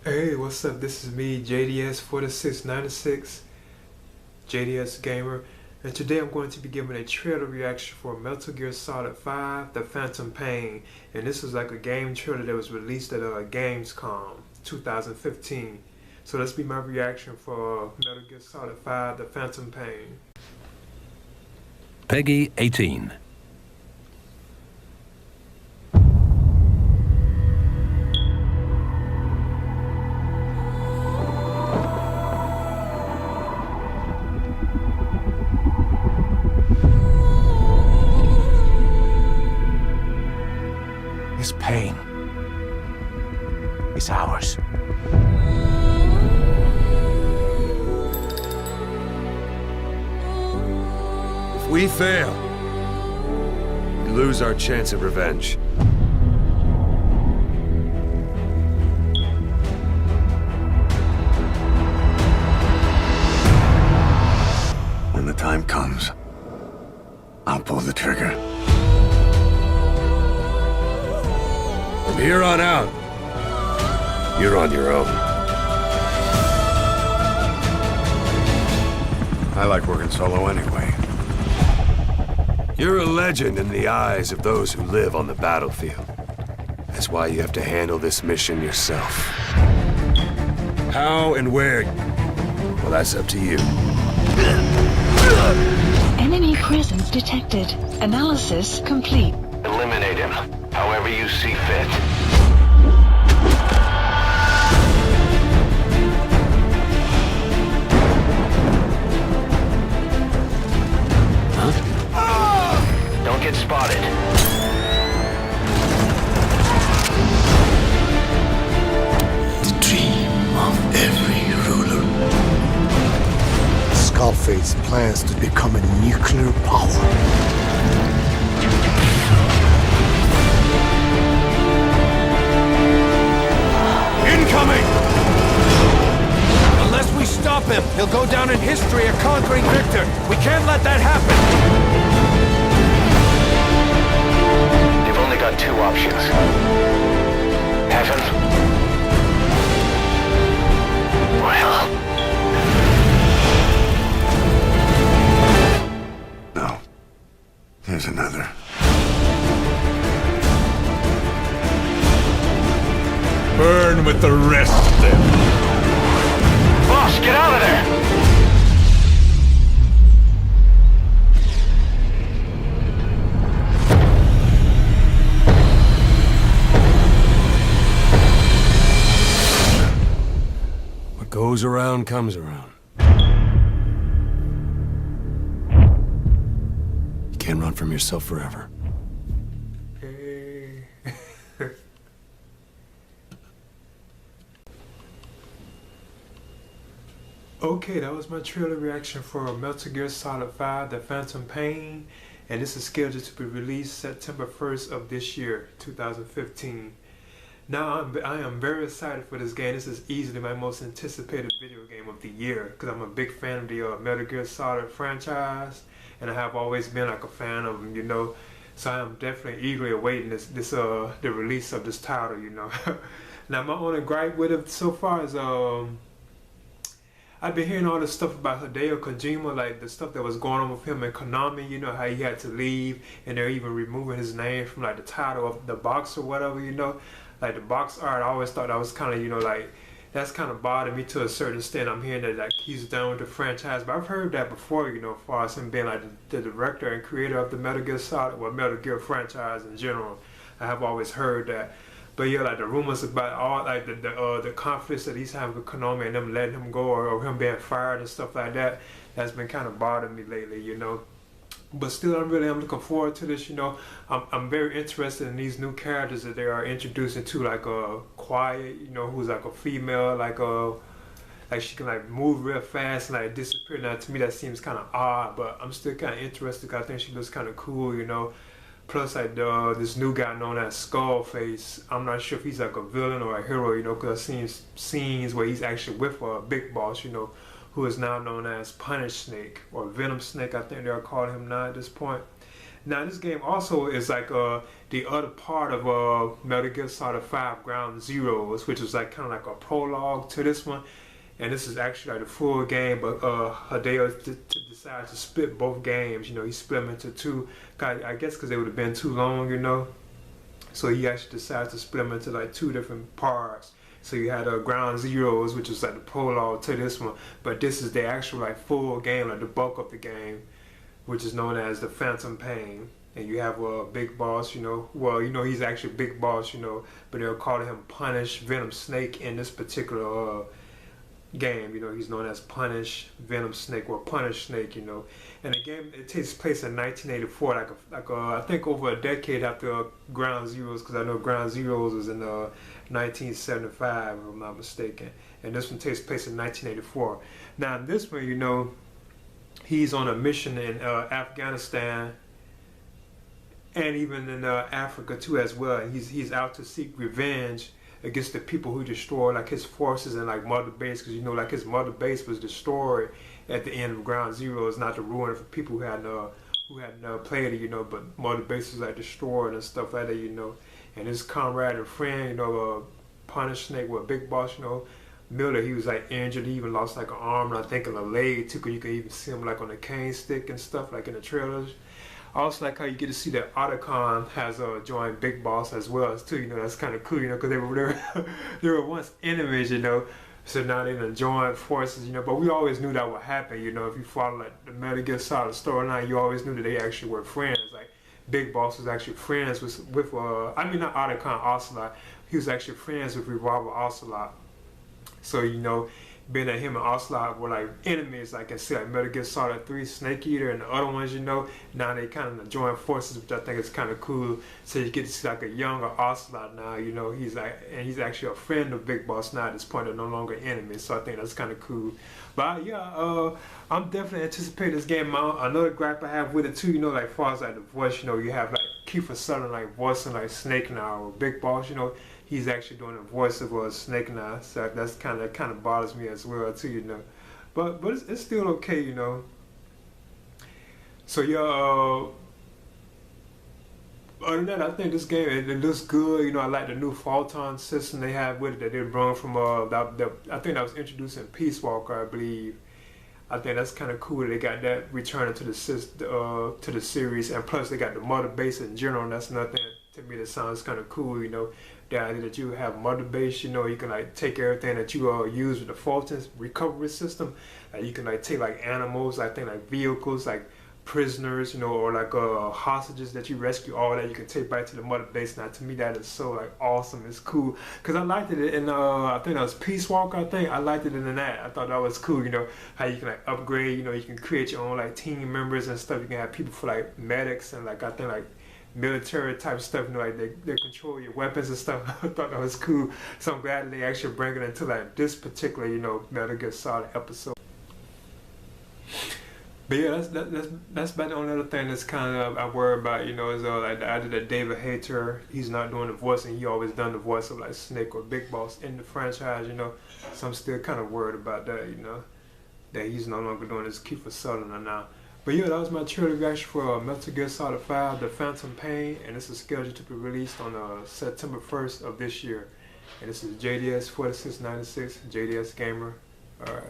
Hey, what's up? This is me, JDS4696, JDS Gamer, and today I'm going to be giving a trailer reaction for Metal Gear Solid 5, The Phantom Pain, and this was like a game trailer that was released at Gamescom 2015. So let's be my reaction for Metal Gear Solid 5, The Phantom Pain. Peggy 18. This pain is ours. If we fail, we lose our chance of revenge. When the time comes, I'll pull the trigger. From here on out, you're on your own. I like working solo anyway. You're a legend in the eyes of those who live on the battlefield. That's why you have to handle this mission yourself. How and where? Well, that's up to you. Enemy presence detected. Analysis complete. Eliminate him, however you see fit. Don't get spotted. The dream of every ruler. Skullface plans to become a nuclear power. Incoming! Unless we stop him, he'll go down in history a conquering victor. We can't let that happen. They've only got two options. Heaven or hell. No. There's another. Burn with the rest of them. Boss, get out of there! What goes around comes around. You can't run from yourself forever. Hey. Okay, that was my trailer reaction for Metal Gear Solid 5, The Phantom Pain, and this is scheduled to be released September 1st of this year, 2015. Now, I am very excited for this game. This is easily my most anticipated video game of the year because I'm a big fan of the Metal Gear Solid franchise, and I have always been like a fan of them, you know. So I am definitely eagerly awaiting the release of this title, you know. Now, my only gripe with it so far is I've been hearing all this stuff about Hideo Kojima, like the stuff that was going on with him and Konami, you know, how he had to leave and they're even removing his name from like the title of the box or whatever, you know. Like the box art, I always thought that was kind of, you know, like that's kind of bothered me to a certain extent. I'm hearing that like he's done with the franchise, but I've heard that before, you know, as far as him being like the director and creator of the Metal Gear Solid, well, Metal Gear franchise in general. I have always heard that. But yeah, like the rumors about all like the conflicts that he's having with Konami and them letting him go or him being fired and stuff like that, that's been kind of bothering me lately, you know. But still, I'm looking forward to this, you know. I'm very interested in these new characters that they are introducing to, like Quiet, you know, who's like a female, like she can like move real fast and like disappear. Now to me that seems kind of odd, but I'm still kind of interested because I think she looks kind of cool, you know. Plus, like this new guy known as Skullface, I'm not sure if he's like a villain or a hero, you know, because I've seen scenes where he's actually with a big boss, you know, who is now known as Punish Snake or Venom Snake, I think they're calling him now at this point. Now this game also is like the other part of Metal Gear Solid 5 Ground Zeroes, which is like kind of like a prologue to this one. And this is actually like the full game, but Hideo decided to split both games. You know, he split them into two. I guess because they would have been too long, you know. So he actually decided to split them into like two different parts. So you had Ground Zeroes, which is like the prologue to this one, but this is the actual like full game, like the bulk of the game, which is known as the Phantom Pain. And you have a big boss, you know. Well, you know, he's actually a big boss, you know, but they'll call him Punish Venom Snake in this particular game. You know, he's known as Punish Venom Snake or Punish Snake, you know. And the game, it takes place in 1984, I think over a decade after Ground Zeroes, because I know Ground Zeroes was in 1975, if I'm not mistaken. And this one takes place in 1984. Now, in this one, you know, he's on a mission in Afghanistan and even in Africa too as well. And he's out to seek revenge against the people who destroyed like his forces and like Mother Base, because you know like his Mother Base was destroyed at the end of Ground Zeroes, not to ruin it for people who hadn't played it, you know. But Mother Base was like destroyed and stuff like that, you know. And his comrade and friend, you know, Punish Snake, with Big Boss, you know, Miller, he was like injured. He even lost like an arm and I think in a leg too, 'cause you can even see him like on a cane stick and stuff like in the trailers. I also like how you get to see that Otacon has joined Big Boss as well too. You know, that's kind of cool, you know, because they were once enemies, you know. So now they're gonna join forces, you know. But we always knew that would happen, you know. If you follow like the Metal Gear Solid storyline, you always knew that they actually were friends. Like Big Boss was actually friends with I mean not Otacon, Ocelot. He was actually friends with Revolver Ocelot. So you know, being that him and Ocelot were like enemies, like I said, like Metal Gear Solid 3, Snake Eater, and the other ones, you know, now they kind of join forces, which I think is kind of cool. So you get to see like a younger Ocelot now, you know, he's actually a friend of Big Boss now at this point. They're no longer enemies, so I think that's kind of cool. But yeah, I'm definitely anticipating this game. Another gripe I have with it too, you know, like as far as like the voice, you know, you have like Kiefer Sutherland like voicing like Snake now, or Big Boss, you know. He's actually doing the voice of a Snake now, so that's kind of bothers me as well too, you know. But it's still okay, you know. So yeah, other than that, I think this game it looks good. You know, I like the new Photon system they have with it that they brought from I think that was introduced in Peace Walker, I believe. I think that's kind of cool. They got that returning to the series, and plus they got the Mother Base in general. And that's another thing to me that sounds kind of cool, you know. The idea that you have Mother Base, you know, you can like take everything that you use with the Photon recovery system. You can like take like animals, I think like vehicles, like prisoners, you know, or like hostages that you rescue, all that you can take back to the Mother Base. Now to me that is so like awesome. It's cool because I liked it in I think that was Peace Walker. I liked it in that. I thought that was cool, you know, how you can like upgrade, you know, you can create your own like team members and stuff. You can have people for like medics and like I think like military type stuff, you know, like they control your weapons and stuff. I thought that was cool. So I'm glad they actually bring it into like this particular, you know, Metal Gear Solid episode. But yeah, that's about the only other thing that's kind of I worry about, you know, is like the idea that David Hayter, he's not doing the voice, and he always done the voice of like Snake or Big Boss in the franchise, you know. So I'm still kind of worried about that, you know, that he's no longer doing this Kiefer Sutherland now. But yeah, that was my trailer reaction for Metal Gear Solid 5, The Phantom Pain, and this is scheduled to be released on September 1st of this year. And this is JDS 4696, JDS Gamer. Alright.